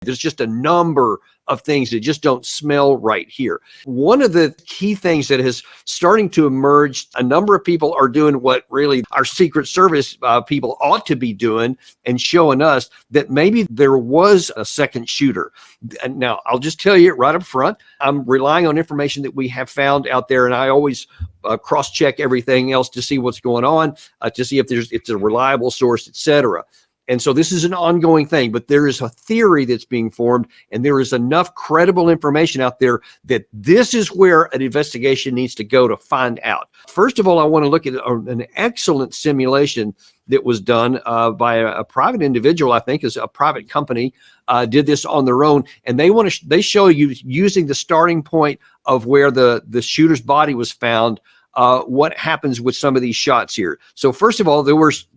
There's just a number of things that just don't smell right here. One of the key things that is starting to emerge, a number of people are doing what really our Secret Service people ought to be doing and showing us that maybe there was a second shooter. And now, I'll just tell you right up front, I'm relying on information that we have found out there, and I always cross-check everything else to see what's going on, to see if it's a reliable source, etc. And so this is an ongoing thing, but there is a theory that's being formed, and there is enough credible information out there that this is where an investigation needs to go to find out. First of all, I want to look at an excellent simulation that was done by a private individual. I think is a private company did this on their own, and they show you using the starting point of where the shooter's body was found, what happens with some of these shots here. So first of all, there was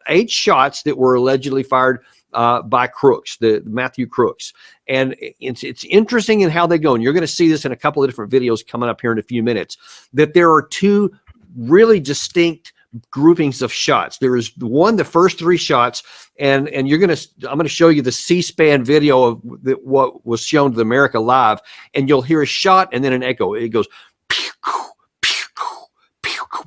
8 shots that were allegedly fired by Crooks, the Matthew Crooks. And it's interesting in how they go. And you're going to see this in a couple of different videos coming up here in a few minutes, that there are 2 really distinct groupings of shots. There is the first 3 shots, and I'm going to show you the C-SPAN video of what was shown to the America Live, and you'll hear a shot and then an echo. It goes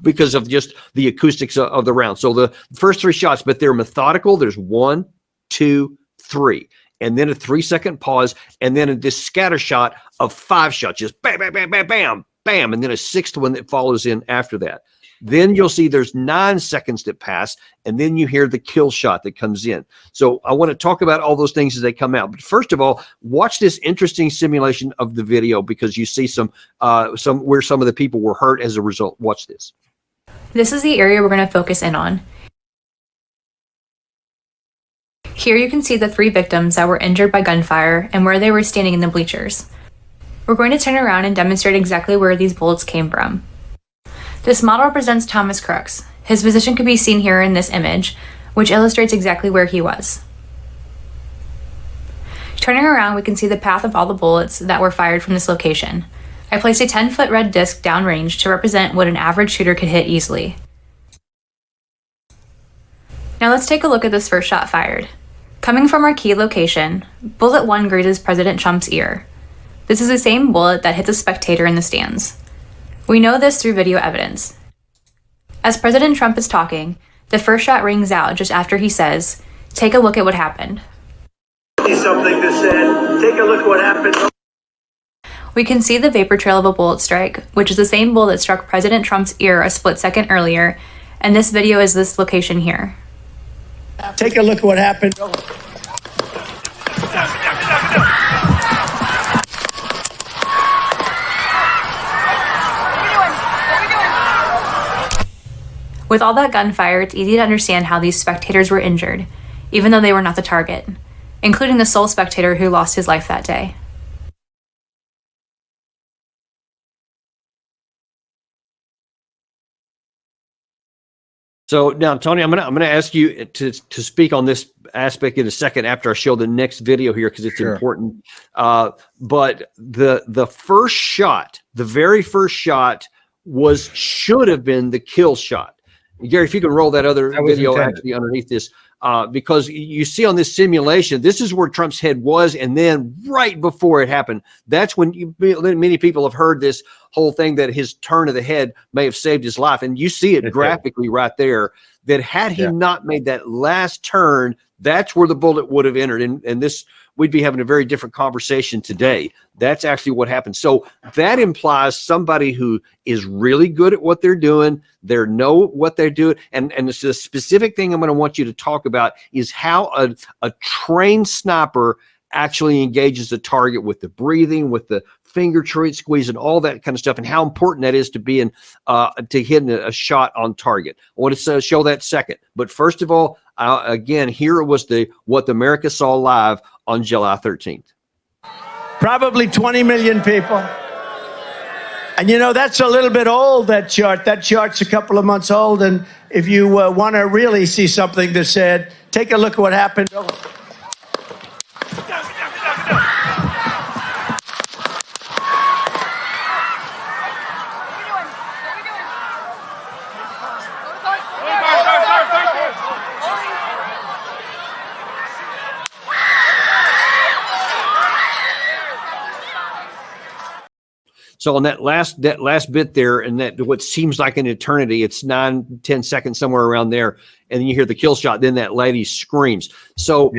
because of just the acoustics of the round. So the first 3 shots, but they're methodical. There's 1, 2, 3, and then a 3-second pause, and then this scatter shot of 5 shots, just bam, bam, bam, bam, bam, bam, and then a 6th one that follows in after that. Then you'll see there's 9 seconds that pass, and then you hear the kill shot that comes in. So I want to talk about all those things as they come out. But first of all, watch this interesting simulation of the video, because you see some where some of the people were hurt as a result. Watch this. This is the area we're going to focus in on. Here you can see the 3 victims that were injured by gunfire and where they were standing in the bleachers. We're going to turn around and demonstrate exactly where these bullets came from. This model represents Thomas Crooks. His position can be seen here in this image, which illustrates exactly where he was. Turning around, we can see the path of all the bullets that were fired from this location. I placed a 10-foot red disc downrange to represent what an average shooter could hit easily. Now let's take a look at this first shot fired. Coming from our key location, bullet 1 grazes President Trump's ear. This is the same bullet that hits a spectator in the stands. We know this through video evidence. As President Trump is talking, the first shot rings out just after he says, "Take a look at what happened." Something that said, "Take a look at what happened." We can see the vapor trail of a bullet strike, which is the same bullet that struck President Trump's ear a split second earlier, and this video is this location here. Take a look at what happened. With all that gunfire, it's easy to understand how these spectators were injured, even though they were not the target, including the sole spectator who lost his life that day. So now, Tony, I'm gonna ask you to speak on this aspect in a second after I show the next video here, because it's important. But the first shot, the very first shot, should have been the kill shot. Gary, if you can roll that other video actually underneath this, because you see on this simulation, this is where Trump's head was, and then right before it happened, that's when many people have heard this whole thing that his turn of the head may have saved his life, and you see it graphically right there, that had he not made that last turn, that's where the bullet would have entered, and this, we'd be having a very different conversation today. That's actually what happened. So that implies somebody who is really good at what they're doing. They know what they're doing. And it's a specific thing I'm going to want you to talk about is how a trained sniper actually engages the target with the breathing, with the finger joint squeeze, and all that kind of stuff, and how important that is to being to hitting a shot on target. I want to show that second. But first of all, again, here was what America saw live on July 13th. Probably 20 million people. And you know, that's a little bit old, that chart. That chart's a couple of months old. And if you want to really see something that said, take a look at what happened. So on that last bit there, and that what seems like an eternity, it's 9-10 seconds, somewhere around there, and then you hear the kill shot, then that lady screams. So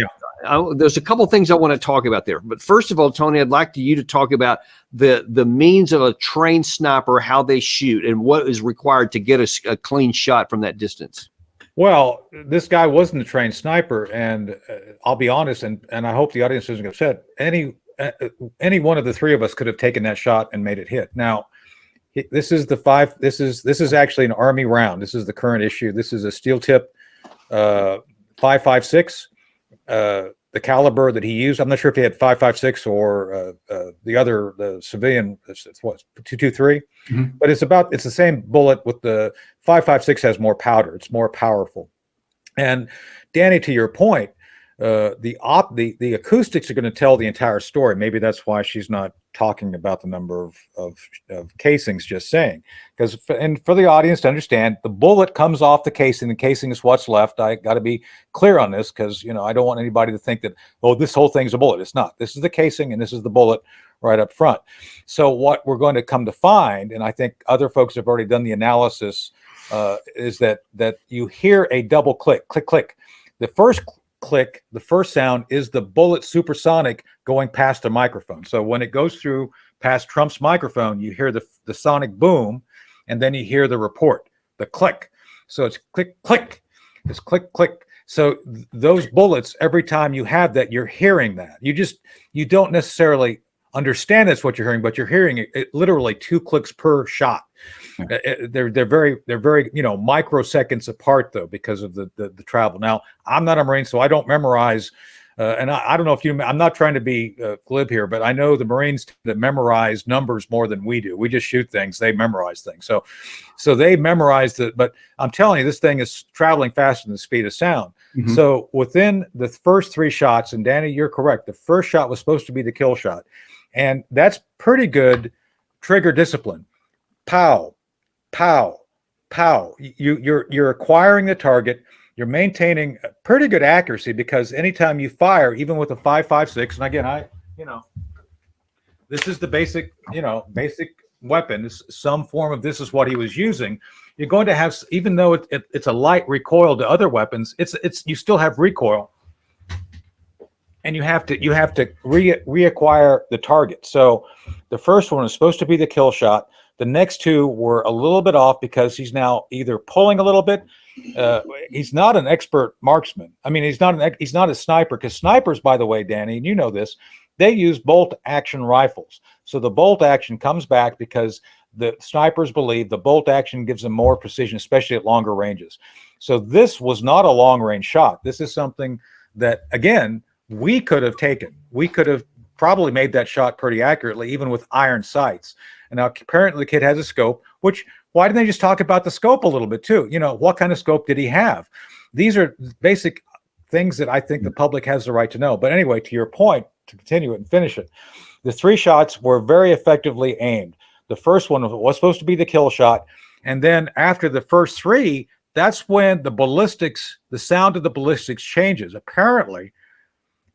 there's a couple things I want to talk about there. But first of all, Tony, I'd like you to talk about the means of a trained sniper, how they shoot, and what is required to get a clean shot from that distance. Well, this guy wasn't a trained sniper, and I'll be honest, and I hope the audience doesn't get upset. Any one of the three of us could have taken that shot and made it hit. Now, this is actually an Army round. This is the current issue. This is a steel tip 5.56. The caliber that he used, I'm not sure if he had 5.56 or the civilian, what, 223. But it's the same bullet. With the 5.56 has more powder. It's more powerful. And Danny, to your point, the acoustics are going to tell the entire story. Maybe that's why she's not talking about the number of casings, just saying, because and for the audience to understand, the bullet comes off the casing. The casing is what's left. I got to be clear on this, because I don't want anybody to think that, oh, this whole thing's a bullet. It's not. This is the casing and this is the bullet right up front. So what we're going to come to find, and I think other folks have already done the analysis, is that you hear a double click, click, click. The first click, the first sound is the bullet supersonic going past the microphone. So when it goes through past Trump's microphone, you hear the sonic boom, and then you hear the report, the click. So it's click, click. It's click, click. So those bullets, every time you have that, you're hearing that. You don't necessarily understand that's what you're hearing, but you're hearing it literally 2 clicks per shot. They're very microseconds apart, though, because of the travel. Now, I'm not a Marine, so I don't memorize, and I don't know if I'm not trying to be glib here, but I know the Marines that memorize numbers more than we do. We just shoot things; they memorize things. So they memorize it. But I'm telling you, this thing is traveling faster than the speed of sound. So within the first 3 shots, and Danny, you're correct. The first shot was supposed to be the kill shot, and that's pretty good trigger discipline. Pow, pow, pow. You're acquiring the target. You're maintaining pretty good accuracy, because anytime you fire, even with a 5.56, and again, this is the basic weapon. Some form of this is what he was using. You're going to have, even though it's a light recoil to other weapons, you still have recoil, and you have to reacquire the target. So the first one is supposed to be the kill shot. The next 2 were a little bit off, because he's now either pulling a little bit. He's not an expert marksman. I mean, he's not a sniper, because snipers, by the way, Danny, and you know this, they use bolt action rifles. So the bolt action comes back because the snipers believe the bolt action gives them more precision, especially at longer ranges. So this was not a long range shot. This is something that, again, we could have taken. We could have probably made that shot pretty accurately, even with iron sights. And now apparently the kid has a scope, which, why didn't they just talk about the scope a little bit too? What kind of scope did he have? These are basic things that I think the public has the right to know. But anyway, to your point, to continue it and finish it, the 3 shots were very effectively aimed. The first one was supposed to be the kill shot. And then after the first 3, that's when the sound of the ballistics changes. Apparently,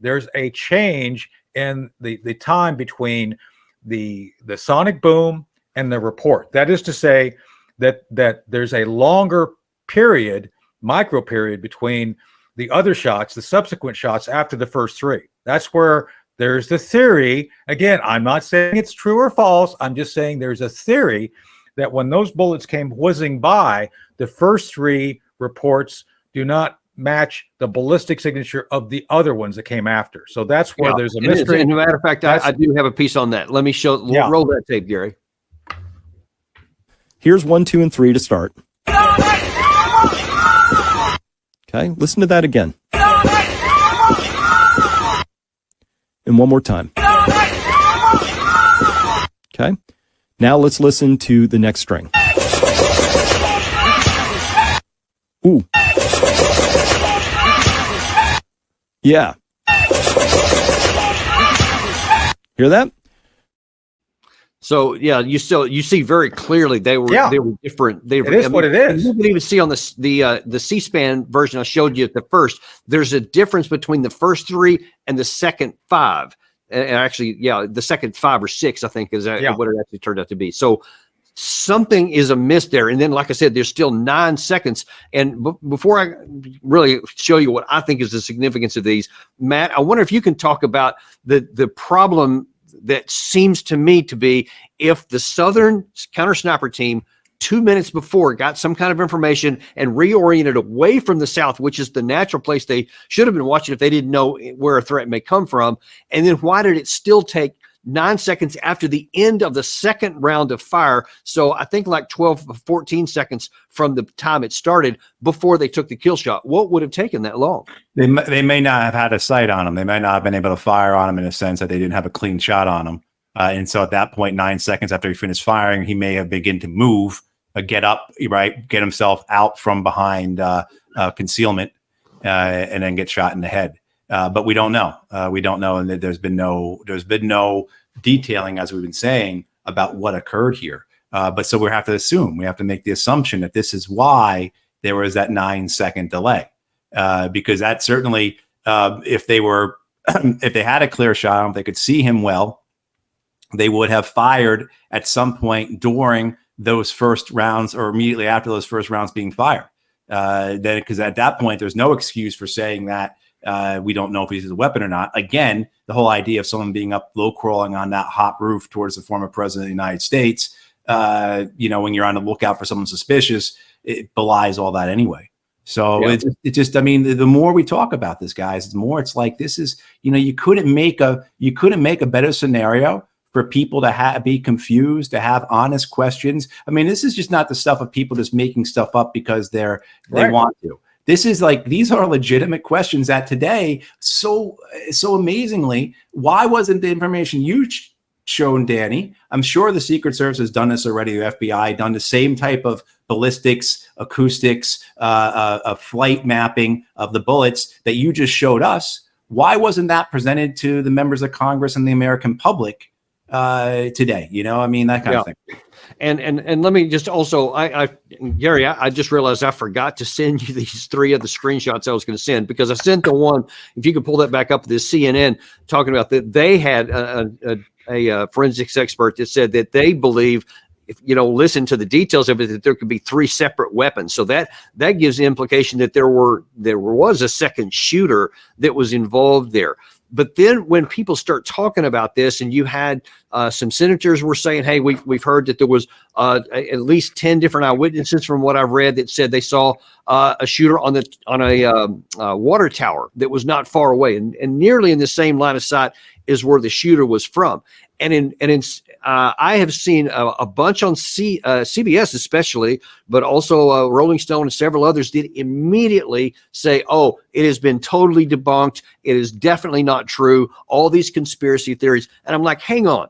there's a change in the time between the sonic boom and the report. That is to say that there's a longer period, micro period, between the other shots, the subsequent shots after the first 3. That's where there's the theory. Again, I'm not saying it's true or false. I'm just saying there's a theory that when those bullets came whizzing by, the first 3 reports do not match the ballistic signature of the other ones that came after. So that's where there's a mystery. As a matter of fact, I do have a piece on that. Let me roll that tape, Gary. Here's 1, 2, and 3 to start. Okay, listen to that again. And one more time. Okay, now let's listen to the next string. Ooh. Yeah. Hear that? So yeah, you see very clearly they were different. It is what it is. You can even see on the C-SPAN version I showed you at the first. There's a difference between the first 3 and the second 5. and actually, yeah, the second 5 or 6, I think, is Yeah. what it actually turned out to be. So something is amiss there. And then, like I said, there's still 9 seconds. And before I really show you what I think is the significance of these, Matt, I wonder if you can talk about the problem that seems to me to be if the Southern counter sniper team 2 minutes before got some kind of information and reoriented away from the South, which is the natural place they should have been watching if they didn't know where a threat may come from. And then why did it still take 9 seconds after the end of the second round of fire? So I think like 12, 14 seconds from the time it started before they took the kill shot. What would have taken that long? They may not have had a sight on them. They might not have been able to fire on them in a sense that they didn't have a clean shot on them. And so at that point, 9 seconds after he finished firing, he may have begun to move, get up, right, get himself out from behind concealment, and then get shot in the head. But we don't know. We don't know, and there's been no detailing, as we've been saying, about what occurred here. But so we have to assume, we have to make the assumption that this is why there was that 9-second delay, because that certainly, if they were, if they had a clear shot on him, they could see him well, they would have fired at some point during those first rounds or immediately after those first rounds being fired. Then, because at that point, there's no excuse for saying that we don't know if he's a weapon or not. Again, the whole idea of someone being up low crawling on that hot roof towards the former president of the United States, when you're on the lookout for someone suspicious, it belies all that anyway. So yeah. it just, I mean, the more we talk about this, guys, the more it's like, this is, you couldn't make a better scenario for people to be confused, to have honest questions. I mean, this is just not the stuff of people just making stuff up because they want to. This is like, these are legitimate questions that today, so amazingly, why wasn't the information you shown, Danny? I'm sure the Secret Service has done this already. The FBI done the same type of ballistics, acoustics, flight mapping of the bullets that you just showed us. Why wasn't that presented to the members of Congress and the American public today? I mean, that kind of thing. And let me just also, Gary, I just realized I forgot to send you these 3 of the screenshots I was going to send, because I sent the one, if you could pull that back up, this CNN talking about that they had a forensics expert that said that they believe, if listen to the details of it, that there could be 3 separate weapons. So that gives the implication that there was a second shooter that was involved there. But then when people start talking about this, and you had some senators were saying, hey, we've heard that there was at least 10 different eyewitnesses from what I've read that said they saw a shooter on a water tower that was not far away, and nearly in the same line of sight is where the shooter was from. And I have seen a bunch on CBS especially, but also Rolling Stone and several others did immediately say, oh, it has been totally debunked. It is definitely not true. All these conspiracy theories. And I'm like, hang on.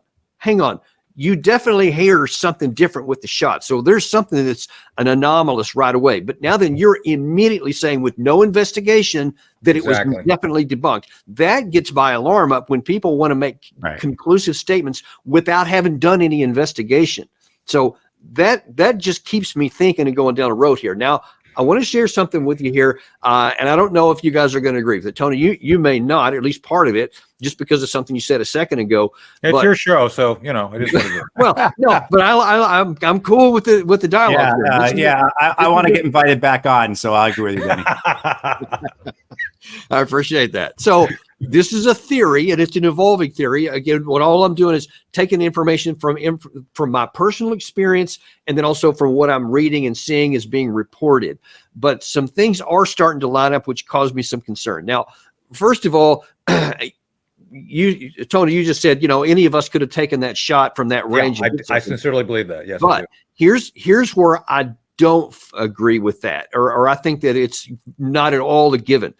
You definitely hear something different with the shot. So there's something that's an anomalous right away. But now then you're immediately saying with no investigation that it was definitely debunked. That gets my alarm up when people want to make conclusive statements without having done any investigation. So that just keeps me thinking and going down a road here. Now, I want to share something with you here, and I don't know if you guys are going to agree with it. Tony, you may not, at least part of it, just because of something you said a second ago. It's your show, so it is what it is. Well, no, but I'm cool with the dialogue. I want to get invited back on, so I agree with you, Danny. I appreciate that. So this is a theory, and it's an evolving theory. Again, what all I'm doing is taking information from my personal experience, and then also from what I'm reading and seeing is being reported. But some things are starting to line up, which cause me some concern. Now, first of all, Tony, you just said, any of us could have taken that shot from that range. Yeah, I sincerely believe that. Yes, but here's where I don't agree with that, or I think that it's not at all a given,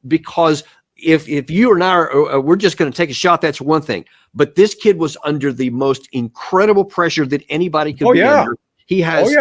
because if you and I are, we're just going to take a shot, that's one thing. But this kid was under the most incredible pressure that anybody could be under. He has.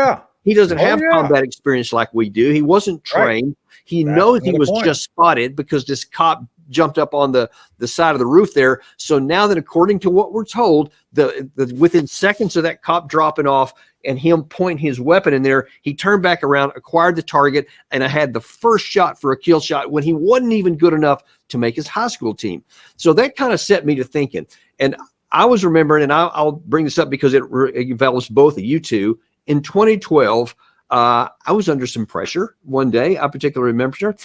He doesn't have combat experience like we do. He wasn't trained. He knows he was just spotted because this cop jumped up on the side of the roof there. So now that, according to what we're told, the within seconds of that cop dropping off and him pointing his weapon in there, he turned back around, acquired the target, and I had the first shot for a kill shot when he wasn't even good enough to make his high school team. So that kind of set me to thinking. And I was remembering, and I'll bring this up because it involves both of you two. In 2012, I was under some pressure one day. I particularly remember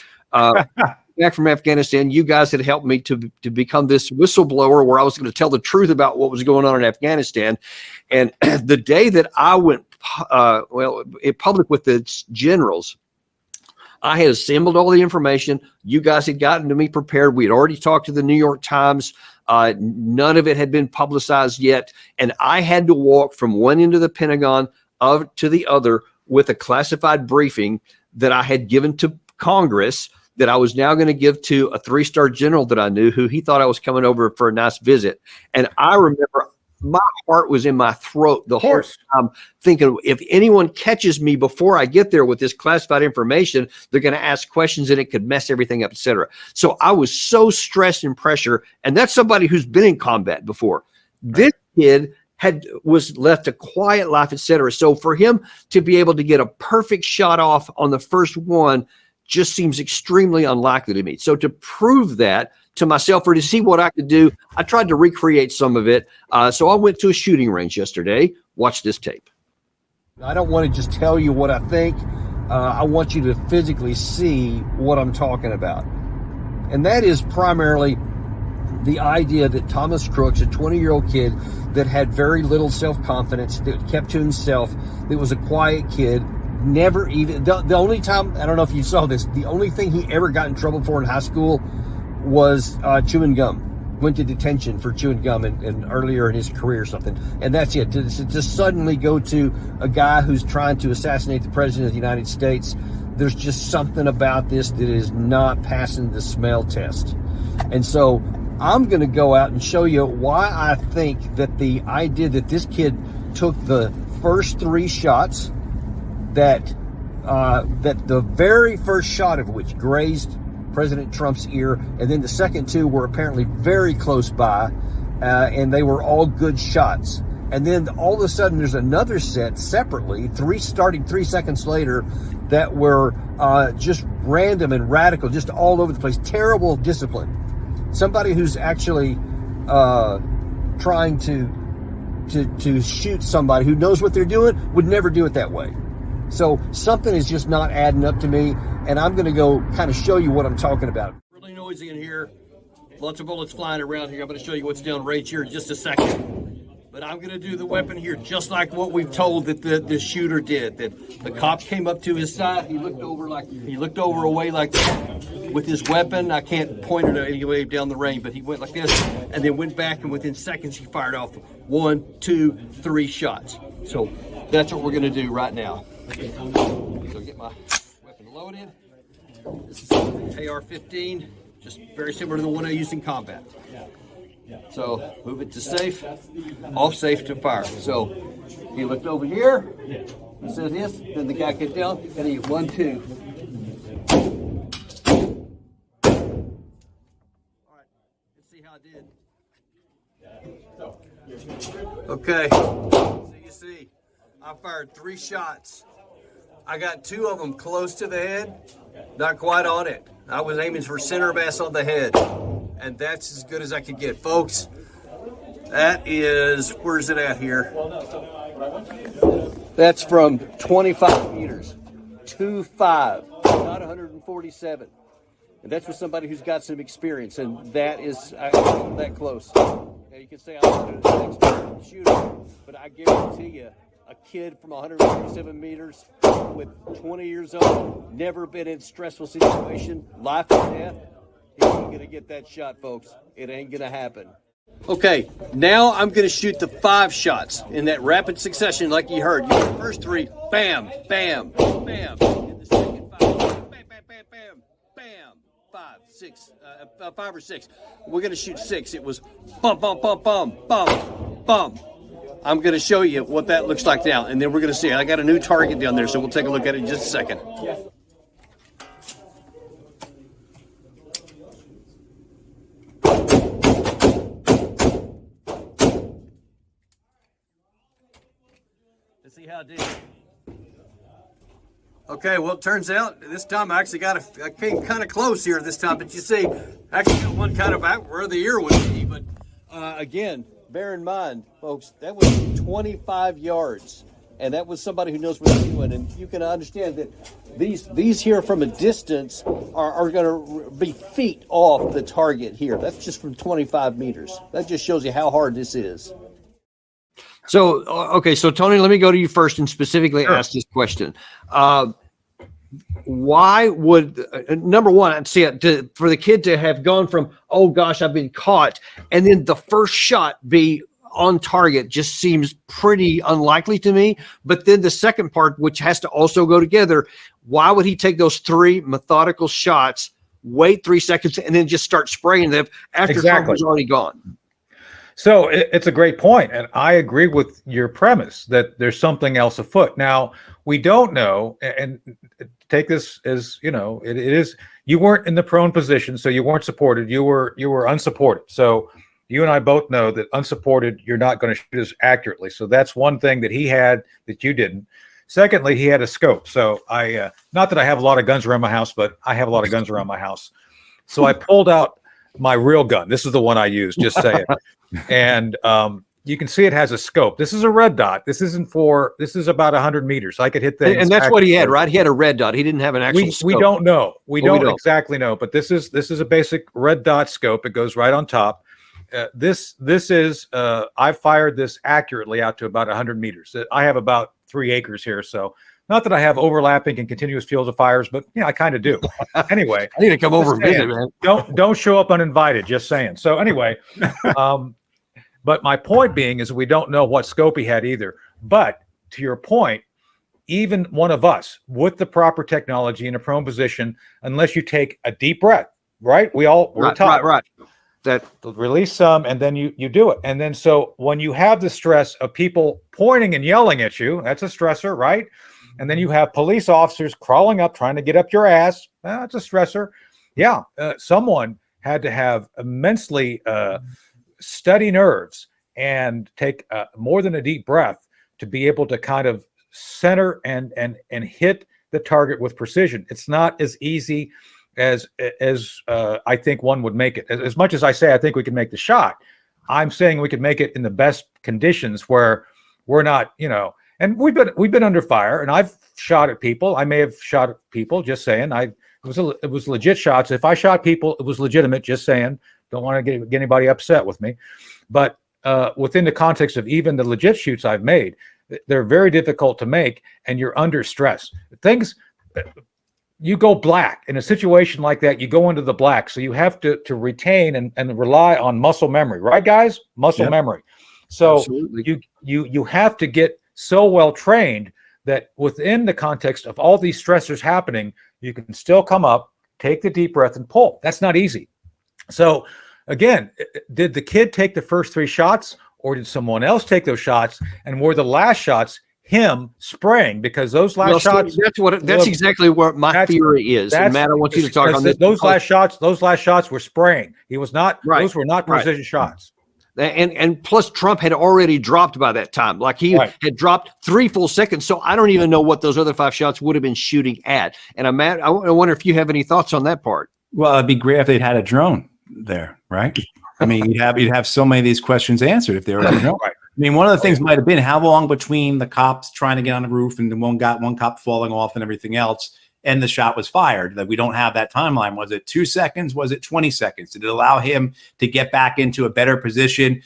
back from Afghanistan, you guys had helped me to become this whistleblower where I was going to tell the truth about what was going on in Afghanistan. And the day that I went in public with the generals, I had assembled all the information. You guys had gotten to me prepared. We had already talked to the New York Times. None of it had been publicized yet. And I had to walk from one end of the Pentagon to the other with a classified briefing that I had given to Congress that I was now going to give to a 3-star general that I knew, who he thought I was coming over for a nice visit. And I remember my heart was in my throat the whole time, thinking, if anyone catches me before I get there with this classified information, they're going to ask questions and it could mess everything up, etc. So I was so stressed and pressure. And that's somebody who's been in combat before. This kid was left a quiet life, etc. So for him to be able to get a perfect shot off on the first one just seems extremely unlikely to me. So to prove that to myself, or to see what I could do, I tried to recreate some of it. So I went to a shooting range yesterday. Watch this tape. I don't want to just tell you what I think. I want you to physically see what I'm talking about. And that is primarily the idea that Thomas Crooks, a 20-year-old kid that had very little self-confidence, that kept to himself, that was a quiet kid, never even, the only time, I don't know if you saw this, the only thing he ever got in trouble for in high school was chewing gum. Went to detention for chewing gum and earlier in his career or something. And that's it. To suddenly go to a guy who's trying to assassinate the president of the United States, there's just something about this that is not passing the smell test. And so I'm going to go out and show you why I think that the idea that this kid took the first 3 shots, that the very first shot of which grazed President Trump's ear, and then the second 2 were apparently very close by, and they were all good shots. And then all of a sudden there's another set separately, starting 3 seconds later, that were just random and radical, just all over the place. Terrible discipline. Somebody who's actually trying to shoot somebody who knows what they're doing would never do it that way. So something is just not adding up to me, and I'm going to go kind of show you what I'm talking about. Really noisy in here. Lots of bullets flying around here. I'm going to show you what's down right here in just a second. But I'm going to do the weapon here just like what we've told that the shooter did. That the cop came up to his side. He looked over away like that with his weapon. I can't point it any way down the range, but he went like this and then went back, and within seconds he fired off 1, 2, 3 shots. So that's what we're going to do right now. So get my weapon loaded. This is an AR-15, just very similar to the one I used in combat. So move it to safe, off safe to fire. So he looked over here, he says this, then the guy gets down, and he 1, 2. All right, let's see how I did. Okay, so you see, I fired 3 shots. I got 2 of them close to the head, not quite on it. I was aiming for center mass on the head, and that's as good as I could get, folks. That is, where's it at here? That's from 25 meters, 2.5, not 147. And that's with somebody who's got some experience, and that is that close. Now you can say I'm not an expert shooter, but I guarantee you, a kid from 147 meters with 20 years old, never been in a stressful situation, life or death, he ain't gonna get that shot, folks. It ain't gonna happen. Okay, now I'm gonna shoot the 5 shots in that rapid succession like you heard. You heard the first 3, bam, bam, bam. And the second 5, bam, bam, bam, bam, bam. 5, 6, 5 or 6. We're gonna shoot 6. It was bum, bum, bum, bum, bum, bum. I'm going to show you what that looks like now, and then we're going to see. I got a new target down there, so we'll take a look at it in just a second. See how it did. Okay, well, it turns out this time I actually I came kind of close here this time, but you see, I actually got one kind of out where the ear would be. But again, bear in mind, folks, that was 25 yards, and that was somebody who knows what they're doing. And you can understand that these here from a distance are going to be feet off the target here. That's just from 25 meters. That just shows you how hard this is. So, okay, so Tony, let me go to you first and specifically ask this question. Why would, number one, I'd see it for the kid to have gone from, oh gosh, I've been caught, and then the first shot be on target just seems pretty unlikely to me. But then the second part, which has to also go together, why would he take those 3 methodical shots, wait 3 seconds, and then just start spraying them after Trump was already gone? So it's a great point, and I agree with your premise that there's something else afoot. Now, we don't know, and take this as, it is, you weren't in the prone position, so you weren't supported. You were unsupported. So you and I both know that unsupported, you're not going to shoot as accurately. So that's one thing that he had that you didn't. Secondly, he had a scope. So not that I have a lot of guns around my house, but I have a lot of guns around my house. So I pulled out my real gun. This is the one I use, just saying. And you can see it has a scope. This is a red dot. This is about 100 meters. I could hit things. And that's what he had, right? He had a red dot. He didn't have an actual scope. We don't know. We don't exactly know, but this is a basic red dot scope. It goes right on top. This is I fired this accurately out to about 100 meters. I have about 3 acres here, so not that I have overlapping and continuous fields of fires, but I kind of do. Anyway, I need to come over and visit, man. Don't show up uninvited. Just saying. So anyway, but my point being is we don't know what scope he had either. But to your point, even one of us with the proper technology in a prone position, unless you take a deep breath, right? We're taught. Right. That release some, and then you do it. And then so when you have the stress of people pointing and yelling at you, that's a stressor, right? And then you have police officers crawling up, trying to get up your ass. That's a stressor. Yeah, someone had to have immensely steady nerves and take more than a deep breath to be able to kind of center and hit the target with precision. It's not as easy as I think one would make it. As much as I say I think we can make the shot, I'm saying we could make it in the best conditions where we're not, and we've been under fire, and I've shot at people. I may have shot at people, just saying. It was legit shots. If I shot people, it was legitimate, just saying. Don't want to get anybody upset with me. But within the context of even the legit shoots I've made, they're very difficult to make, and you're under stress. You go black in a situation like that. You go into the black, so you have to retain and rely on muscle memory, right, guys? Muscle memory. So absolutely. you have to get so well trained that within the context of all these stressors happening, you can still come up, take the deep breath, and pull. That's not easy. So again, did the kid take the first 3 shots, or did someone else take those shots? And were the last shots him spraying? Because those last shots, that's exactly what my theory is. And Matt, I want you to talk on this. Those last shots were spraying. He was not, those were not precision shots. And plus Trump had already dropped by that time. Like he had dropped 3 full seconds. So I don't even know what those other 5 shots would have been shooting at. And Matt, I wonder if you have any thoughts on that part. Well, it'd be great if they'd had a drone there, right? I mean, you'd have so many of these questions answered if they were a drone. Right. I mean, one of the things might have been how long between the cops trying to get on the roof and one cop falling off and everything else, and the shot was fired. That we don't have that timeline. Was it 2 seconds? Was it 20 seconds? Did it allow him to get back into a better position?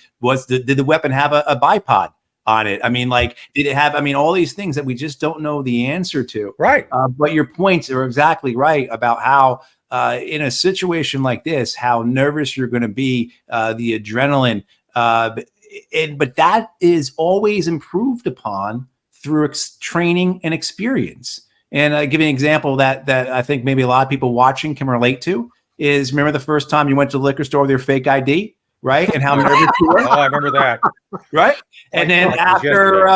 Did the weapon have a bipod on it? I mean, did it have? I mean, all these things that we just don't know the answer to. Right. But your points are exactly right about how in a situation like this, how nervous you're going to be, the adrenaline. But that is always improved upon through training and experience. And I give you an example that I think maybe a lot of people watching can relate to is, remember the first time you went to the liquor store with your fake ID, right? And how nervous you were? Oh, I remember that. Right? And then after,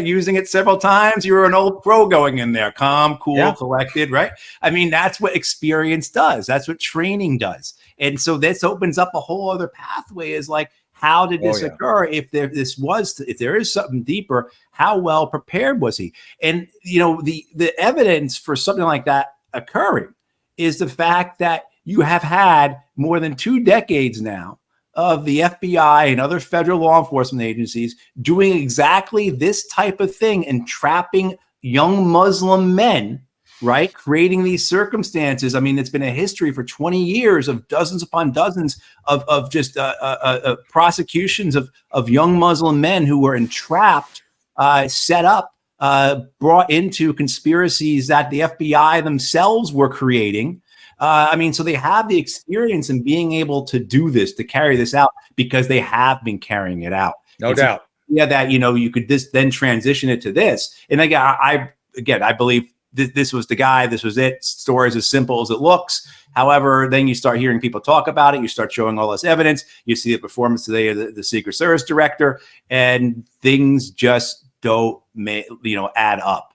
using it several times, you were an old pro going in there, calm, cool, collected, right? I mean, that's what experience does. That's what training does. And so this opens up a whole other pathway, is like, how did this occur? If there is something deeper, how well prepared was he? And the evidence for something like that occurring is the fact that you have had more than 2 decades now of the FBI and other federal law enforcement agencies doing exactly this type of thing and trapping young Muslim men, right? Creating these circumstances. I mean, it's been a history for 20 years of dozens upon dozens of just prosecutions of young Muslim men who were entrapped, set up, brought into conspiracies that the FBI themselves were creating. So they have the experience in being able to do this, to carry this out, because they have been carrying it out. No doubt. Yeah, that you could then transition it to this. And again, I believe this was the guy, this was it. Story's as simple as it looks. However, then you start hearing people talk about it. You start showing all this evidence. You see the performance today of the Secret Service director, and things just don't add up.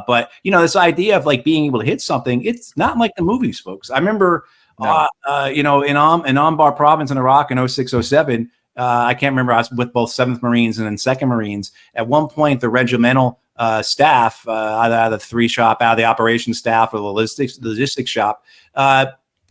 But this idea of like being able to hit something, it's not like the movies, folks. I remember, in Anbar province in Iraq in 06-07, I can't remember, I was with both 7th Marines and then 2nd Marines. At one point, the regimental staff, either out of the 3 shop, out of the operations staff or the logistics shop,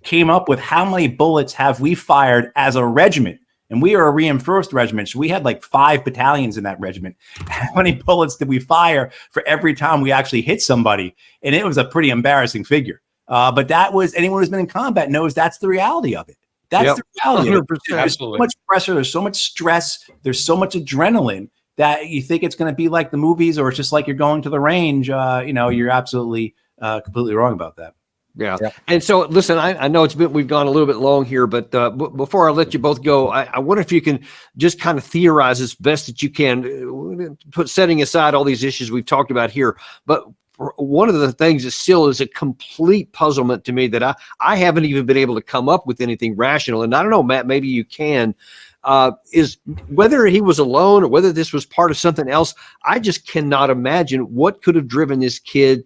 came up with how many bullets have we fired as a regiment. And we are a reinforced regiment, so we had like 5 battalions in that regiment. How many bullets did we fire for every time we actually hit somebody? And it was a pretty embarrassing figure. But that was, anyone who's been in combat knows that's the reality of it. That's the reality of it. There's so much pressure, there's so much stress, there's so much adrenaline that you think it's going to be like the movies, or it's just like you're going to the range. You're absolutely completely wrong about that. Yeah. And so, listen, I know we've gone a little bit long here, but before I let you both go, I wonder if you can just kind of theorize as best that you can, setting aside all these issues we've talked about here. But one of the things that still is a complete puzzlement to me that I haven't even been able to come up with anything rational. And I don't know, Matt, maybe you can, is whether he was alone or whether this was part of something else. I just cannot imagine what could have driven this kid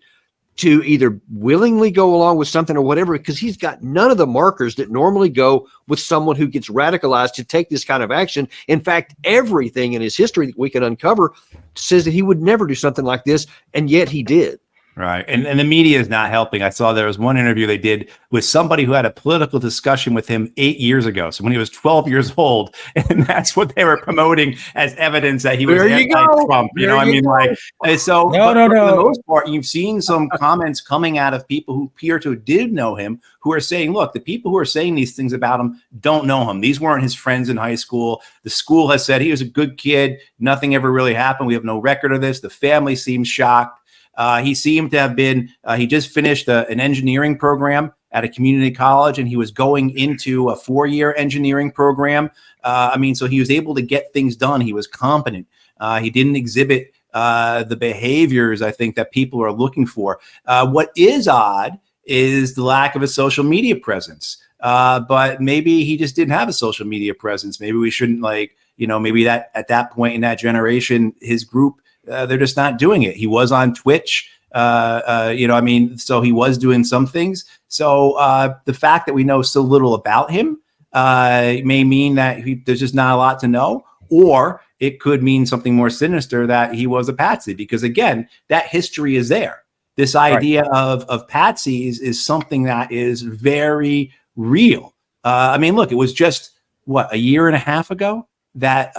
to either willingly go along with something or whatever, because he's got none of the markers that normally go with someone who gets radicalized to take this kind of action. In fact, everything in his history that we can uncover says that he would never do something like this, and yet he did. Right. And the media is not helping. I saw there was one interview they did with somebody who had a political discussion with him 8 years ago. So when he was 12 years old, and that's what they were promoting as evidence that he was anti-Trump. For the most part, you've seen some comments coming out of people who appear to did know him, who are saying, look, the people who are saying these things about him don't know him. These weren't his friends in high school. The school has said he was a good kid. Nothing ever really happened. We have no record of this. The family seems shocked. He seemed to have been, he just finished an engineering program at a community college, and he was going into a 4-year engineering program. So he was able to get things done. He was competent. He didn't exhibit the behaviors, I think, that people are looking for. What is odd is the lack of a social media presence. But maybe he just didn't have a social media presence. Maybe we shouldn't maybe that at that point in that generation, his group, they're just not doing it. He was on Twitch, so he was doing some things. So the fact that we know so little about him may mean that there's just not a lot to know, or it could mean something more sinister, that he was a patsy, because again, that history is there. This idea of patsies is something that is very real. Look, it was just a year and a half ago that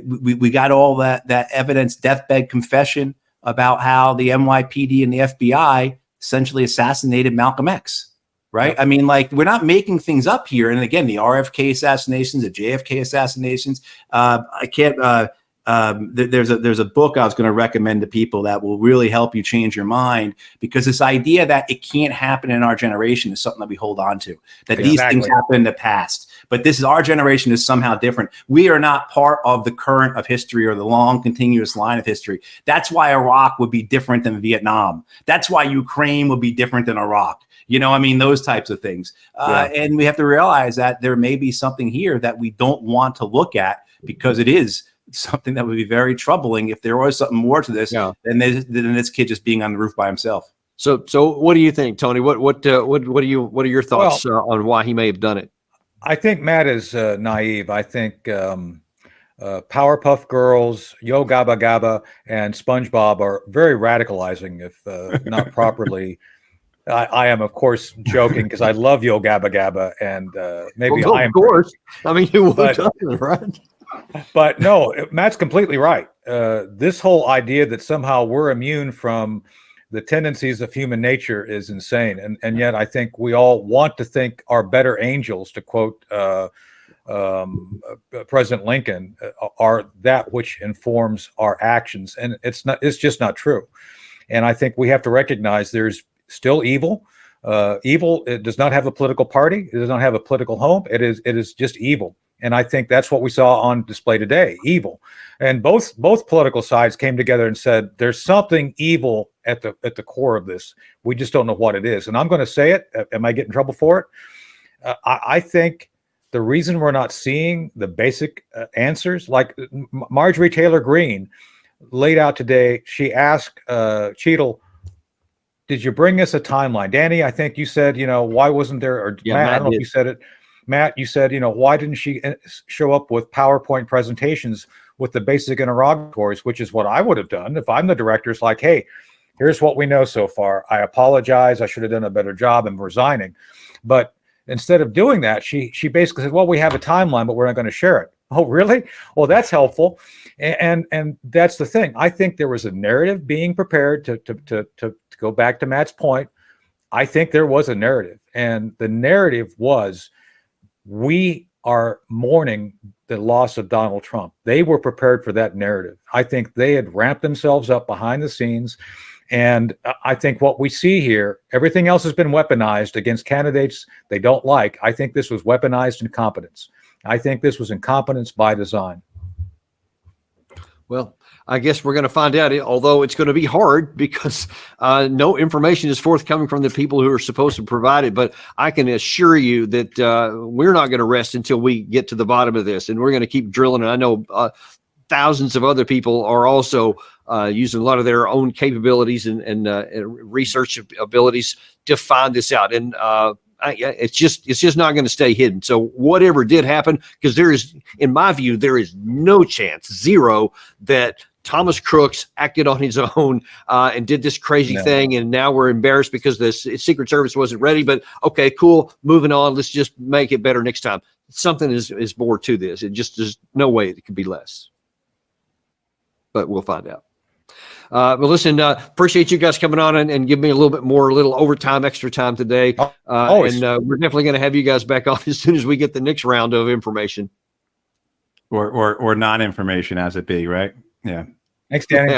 we got all that evidence, deathbed confession about how the NYPD and the FBI essentially assassinated Malcolm X, right? Yep. We're not making things up here. And again, the RFK assassinations, the JFK assassinations, there's a book I was going to recommend to people that will really help you change your mind, because this idea that it can't happen in our generation is something that we hold on to, that these things happen in the past. But our generation is somehow different. We are not part of the current of history or the long continuous line of history. That's why Iraq would be different than Vietnam. That's why Ukraine would be different than Iraq. Those types of things. And we have to realize that there may be something here that we don't want to look at, because it is something that would be very troubling if there was something more to this than this kid just being on the roof by himself. So what do you think, Tony? What are your thoughts on why he may have done it? I think Matt is naive. I think Powerpuff Girls, Yo Gabba Gabba, and SpongeBob are very radicalizing if not properly. I am, of course, joking because I love Yo Gabba Gabba, and maybe Well, I of am. course. I mean, who But- doesn't, right? But no, Matt's completely right. This whole idea that somehow we're immune from the tendencies of human nature is insane. And yet I think we all want to think are better angels, to quote President Lincoln, are that which informs our actions. And it's just not true. And I think we have to recognize there's still evil. Evil, it does not have a political party. It does not have a political home. It is just evil. And I think that's what we saw on display today, evil. And both political sides came together and said, there's something evil at the core of this. We just don't know what it is. And I'm going to say it. Am I getting in trouble for it? I think the reason we're not seeing the basic answers, like Marjorie Taylor Greene laid out today, she asked Cheadle, did you bring us a timeline? Danny, I think you said, why wasn't there, or Yeah, Matt, I Matt don't know did. if you said it. Matt, you said, why didn't she show up with PowerPoint presentations with the basic interrogatories, which is what I would have done if I'm the director. It's like, hey, here's what we know so far. I apologize. I should have done a better job. I'm resigning. But instead of doing that, she basically said, well, we have a timeline, but we're not going to share it. Oh, really? Well, that's helpful. And that's the thing. I think there was a narrative being prepared to go back to Matt's point. I think there was a narrative, and the narrative was, we are mourning the loss of Donald Trump. They were prepared for that narrative. I think they had ramped themselves up behind the scenes. And I think what we see here, everything else has been weaponized against candidates they don't like. I think this was weaponized incompetence. I think this was incompetence by design. Well, I guess we're going to find out, although it's going to be hard because no information is forthcoming from the people who are supposed to provide it. But I can assure you that we're not going to rest until we get to the bottom of this, and we're going to keep drilling. And I know thousands of other people are also using a lot of their own capabilities and research abilities to find this out. And it's just not going to stay hidden. So whatever did happen, because in my view, there is no chance, zero, that Thomas Crooks acted on his own and did this crazy thing. And now we're embarrassed because the Secret Service wasn't ready. But okay, cool, moving on. Let's just make it better next time. Something is more to this. There's no way it could be less. But we'll find out. But listen, appreciate you guys coming on and give me a little overtime, extra time today. And we're definitely going to have you guys back on as soon as we get the next round of information. Or non-information as it be, right? Yeah. Thanks, Danny.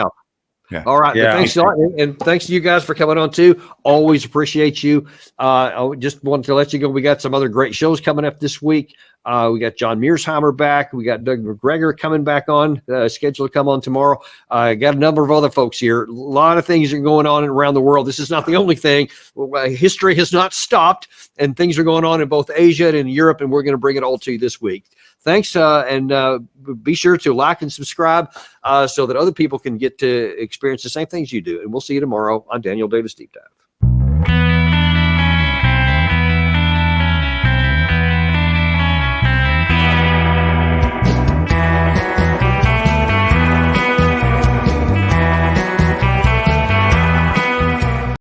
Yeah. All right. Yeah. Thanks a lot. And thanks to you guys for coming on too. Always appreciate you. I just wanted to let you go. We got some other great shows coming up this week. We got John Mearsheimer back. We got Doug McGregor coming back on, scheduled to come on tomorrow. Got a number of other folks here. A lot of things are going on around the world. This is not the only thing. History has not stopped, and things are going on in both Asia and in Europe, and we're going to bring it all to you this week. Thanks, and be sure to like and subscribe so that other people can get to experience the same things you do. And we'll see you tomorrow on Daniel Davis Deep Dive.